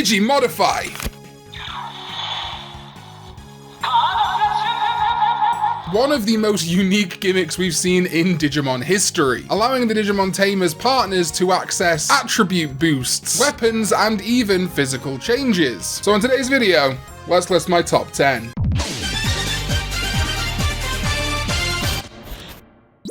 DIGI-MODIFY. One of the most unique gimmicks we've seen in Digimon history, allowing the Digimon Tamers partners to access attribute boosts, weapons, and even physical changes. So in today's video, let's list my top 10.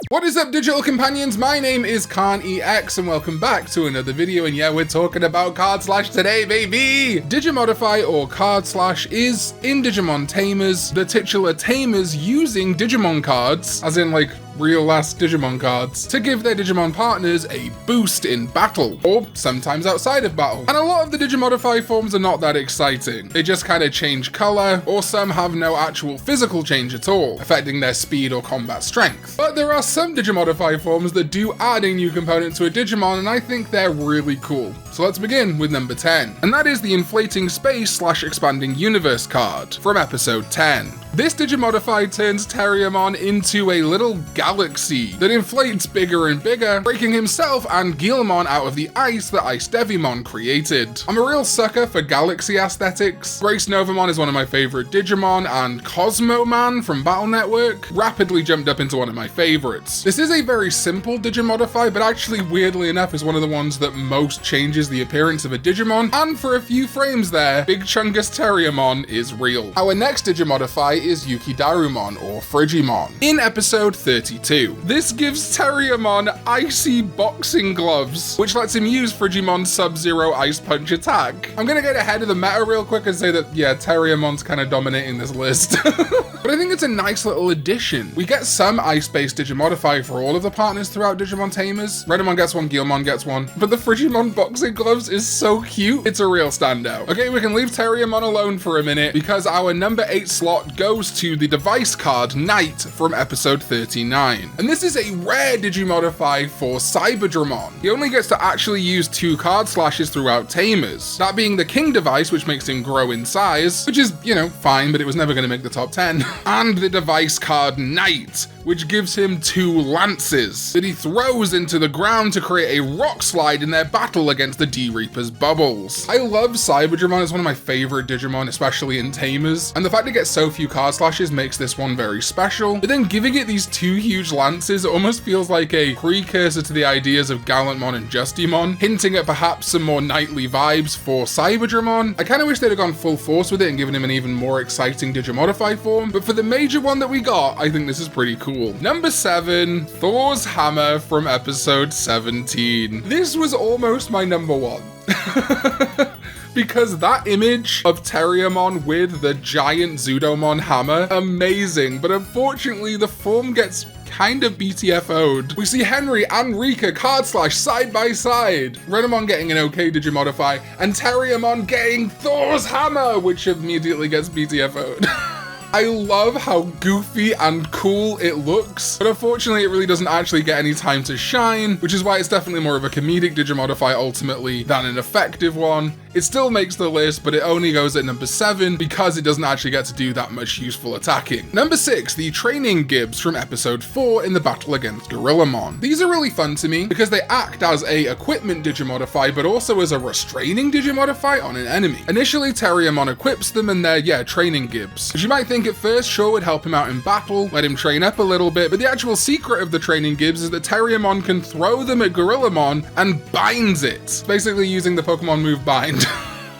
What is up, digital companions? My name is Karn EX and welcome back to another video, and yeah, we're talking about Card Slash today, baby! Digimodify or Card Slash is, in Digimon Tamers, the titular Tamers using Digimon cards, as in like real-ass Digimon cards, to give their Digimon partners a boost in battle, or sometimes outside of battle. And a lot of the Digimodify forms are not that exciting. They just kind of change color, or some have no actual physical change at all, affecting their speed or combat strength. But there are some Digimodify forms that do add a new component to a Digimon, and I think they're really cool. So let's begin with number 10, and that is the Inflating Space / Expanding Universe card from episode 10. This Digimodify turns Terriermon into a little galaxy that inflates bigger and bigger, breaking himself and Guilmon out of the ice that Ice Devimon created. I'm a real sucker for galaxy aesthetics. Grace Novamon is one of my favorite Digimon, and Cosmoman from Battle Network rapidly jumped up into one of my favorites. This is a very simple Digimodify, but actually weirdly enough is one of the ones that most changes the appearance of a Digimon, and for a few frames there, Big Chungus Terriermon is real. Our next Digimodify is Yukidarumon or Frigimon in episode 32. This gives Terriermon icy boxing gloves, which lets him use Frigimon's Sub-Zero Ice Punch attack. I'm gonna get ahead of the meta real quick and say that, yeah, Terriermon's kind of dominating this list. But I think it's a nice little addition. We get some ice-based Digimodify for all of the partners throughout Digimon Tamers. Redamon gets one, Guilmon gets one, but the Frigimon boxing gloves is so cute, it's a real standout. Okay, we can leave Terriermon alone for a minute because our number 8 slot goes to the device card Knight from episode 39. And this is a rare Digimodify for Cyberdramon. He only gets to actually use 2 card slashes throughout Tamers, that being the King device, which makes him grow in size, which is, you know, fine, but it was never going to make the top 10, and the device card Knight, which gives him 2 lances that he throws into the ground to create a rock slide in their battle against the D-Reaper's bubbles. I love Cyberdramon, it's one of my favorite Digimon, especially in Tamers, and the fact it gets so few card slashes makes this one very special, but then giving it these 2 huge lances almost feels like a precursor to the ideas of Gallantmon and Justimon, hinting at perhaps some more knightly vibes for Cyberdramon. I kind of wish they'd have gone full force with it and given him an even more exciting Digimodify form, but for the major one that we got, I think this is pretty cool. Number 7, Thor's Hammer from episode 17. This was almost my number 1. Because that image of Terriermon with the giant Zudomon hammer, amazing, but unfortunately the form gets kind of BTFO'd. We see Henry and Rika card slash side by side, Renamon getting an okay Digimodify, and Terriermon getting Thor's Hammer, which immediately gets BTFO'd. I love how goofy and cool it looks, but unfortunately it really doesn't actually get any time to shine, which is why it's definitely more of a comedic Digimodify ultimately than an effective one. It still makes the list, but it only goes at number 7 because it doesn't actually get to do that much useful attacking. Number 6, the Training Gibbs from episode 4 in the battle against Gorillamon. These are really fun to me because they act as a equipment Digimodify, but also as a restraining Digimodify on an enemy. Initially, Terriermon equips them and they're, yeah, Training Gibbs, which you might think at first sure would help him out in battle, let him train up a little bit, but the actual secret of the Training Gibbs is that Terriermon can throw them at Gorillamon and binds it, basically using the Pokemon move Bind.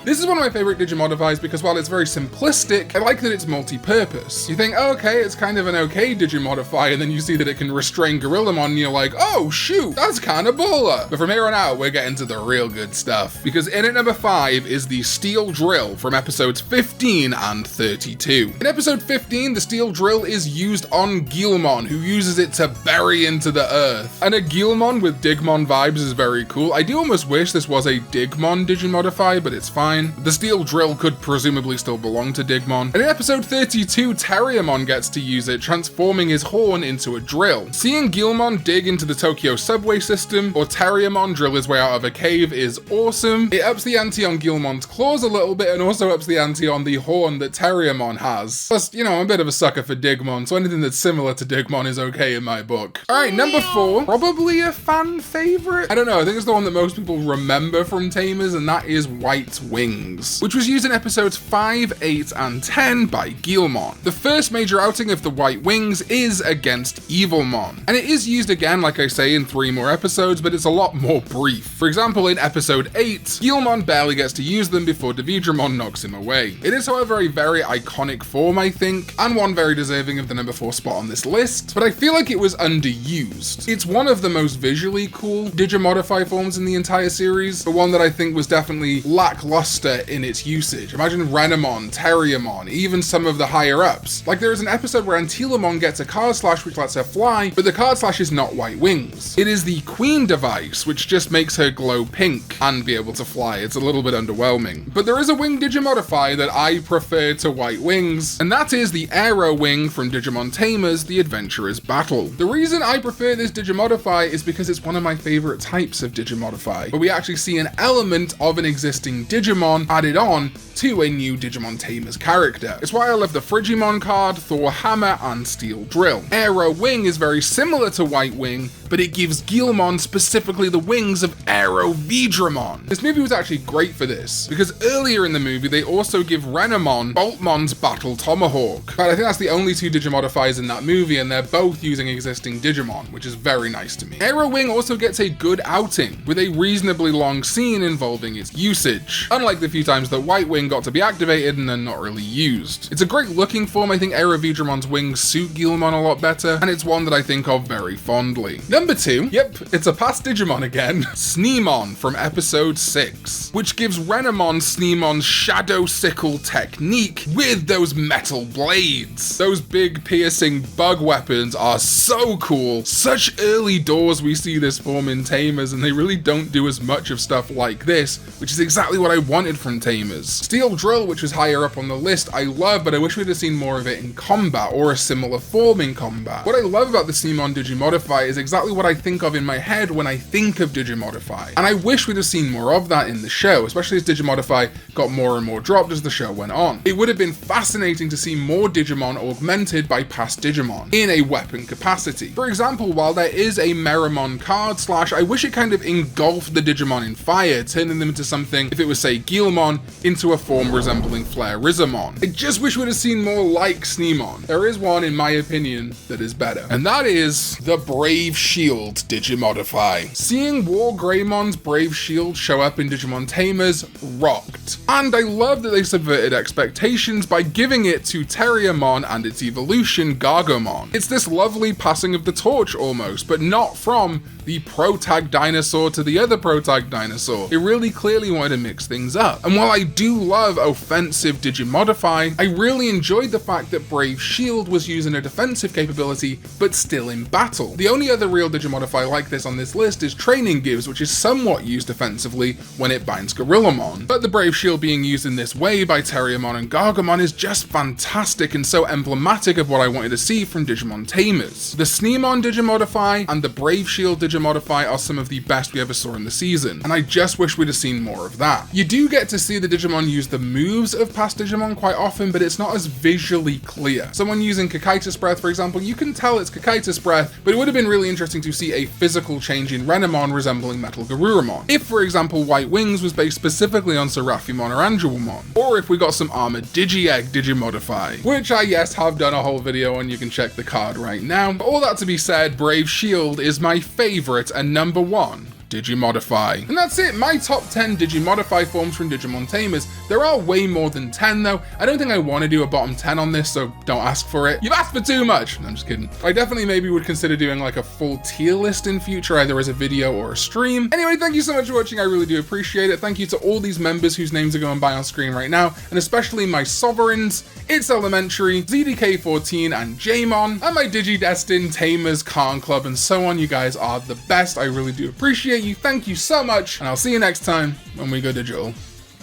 This is one of my favorite Digimodifys because while it's very simplistic, I like that it's multi-purpose. You think, oh, okay, it's kind of an okay Digimodify, and then you see that it can restrain Gorillamon, and you're like, oh shoot, that's kind of baller. But from here on out, we're getting to the real good stuff, because in at number 5 is the Steel Drill from episodes 15 and 32. In episode 15, the Steel Drill is used on Guilmon, who uses it to bury into the earth. And a Guilmon with Digmon vibes is very cool. I do almost wish this was a Digmon Digimodify, but it's fine. The Steel Drill could presumably still belong to Digmon. And in episode 32, Terriermon gets to use it, transforming his horn into a drill. Seeing Guilmon dig into the Tokyo subway system, or Terriermon drill his way out of a cave is awesome. It ups the ante on Guilmon's claws a little bit, and also ups the ante on the horn that Terriermon has. Plus, you know, I'm a bit of a sucker for Digmon, so anything that's similar to Digmon is okay in my book. Alright, number 4, probably a fan favorite? I don't know, I think it's the one that most people remember from Tamers, and that is White Wind. Wings, which was used in episodes 5, 8, and 10 by Guilmon. The first major outing of the White Wings is against Evilmon, and it is used again, like I say, in 3 more episodes, but it's a lot more brief. For example, in episode 8, Guilmon barely gets to use them before Digimon knocks him away. It is, however, a very iconic form, I think, and one very deserving of the number 4 spot on this list, but I feel like it was underused. It's one of the most visually cool Digimodify forms in the entire series, but one that I think was definitely lackluster in its usage. Imagine Renamon, Terriermon, even some of the higher ups. Like, there is an episode where Antilamon gets a card slash which lets her fly, but the card slash is not White Wings. It is the Queen device, which just makes her glow pink and be able to fly. It's a little bit underwhelming. But there is a wing Digimodify that I prefer to White Wings, and that is the Aero Wing from Digimon Tamers, The Adventurer's Battle. The reason I prefer this Digimodify is because it's one of my favorite types of Digimodify, where we actually see an element of an existing Digimon added on to a new Digimon Tamers character. It's why I love the Frigimon card, Thor Hammer, and Steel Drill. Aero Wing is very similar to White Wing, but it gives Guilmon specifically the wings of Aero Vidramon. This movie was actually great for this, because earlier in the movie they also give Renamon Boltmon's Battle Tomahawk. But I think that's the only 2 Digimodifiers in that movie, and they're both using existing Digimon, which is very nice to me. Aero Wing also gets a good outing, with a reasonably long scene involving its usage, unlike the few times that White Wing got to be activated and then not really used. It's a great looking form. I think Aero Vidramon's wings suit Guilmon a lot better, and it's one that I think of very fondly. Number 2, yep, it's a past Digimon again, Sneemon from episode 6, which gives Renamon Sneemon's Shadow Sickle technique with those metal blades. Those big piercing bug weapons are so cool. Such early doors we see this form in Tamers, and they really don't do as much of stuff like this, which is exactly what I wanted from Tamers. Steel Drill, which was higher up on the list, I love, but I wish we'd have seen more of it in combat, or a similar form in combat. What I love about the Sneemon Digimodify is exactly what I think of in my head when I think of Digimodify, and I wish we'd have seen more of that in the show, especially as Digimodify got more and more dropped as the show went on. It would have been fascinating to see more Digimon augmented by past Digimon in a weapon capacity. For example, while there is a Meramon card slash, I wish it kind of engulfed the Digimon in fire, turning them into something, if it was say Guilmon, into a form resembling Flareizamon. I just wish we'd have seen more like Sneemon. There is one, in my opinion, that is better, and that is the Brave Shield Digimodify. Seeing War Greymon's Brave Shield show up in Digimon Tamers rocked, and I love that they subverted expectations by giving it to Terriermon and its evolution Gargomon. It's this lovely passing of the torch almost, but not from the protag dinosaur to the other protag dinosaur. It really clearly wanted to mix things up. And while I do love offensive Digimodify, I really enjoyed the fact that Brave Shield was using a defensive capability, but still in battle. The only other real Digimodify like this on this list is Training Gives, which is somewhat used defensively when it binds Gorillamon. But the Brave Shield being used in this way by Terriermon and Gargomon is just fantastic and so emblematic of what I wanted to see from Digimon Tamers. The Sneemon Digimodify and the Brave Shield Digimodify are some of the best we ever saw in the season, and I just wish we'd have seen more of that. You do get to see the Digimon use the moves of past Digimon quite often, but it's not as visually clear. Someone using Kakaitis Breath, for example, you can tell it's Kakaitis Breath, but it would have been really interesting to see a physical change in Renamon resembling Metal Garuramon. If, for example, White Wings was based specifically on Seraphimon or Angelmon, or if we got some Armored Digi-Egg Digimodify, which I, yes, have done a whole video on, you can check the card right now. But all that to be said, Brave Shield is my favorite and number 1 Digimodify. And that's it, my top 10 Digimodify forms from Digimon Tamers. There are way more than 10 though. I don't think I want to do a bottom 10 on this, so don't ask for it. You've asked for too much. No, I'm just kidding. I definitely maybe would consider doing like a full tier list in future, either as a video or a stream. Anyway, thank you so much for watching, I really do appreciate it. Thank you to all these members whose names are going by on screen right now, and especially my sovereigns, It's Elementary, ZDK14 and Jamon, and my Digidestin, Tamers, Karn Club, and so on. You guys are the best. I really do appreciate you. Thank you so much, and I'll see you next time when we go digital.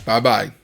Bye bye.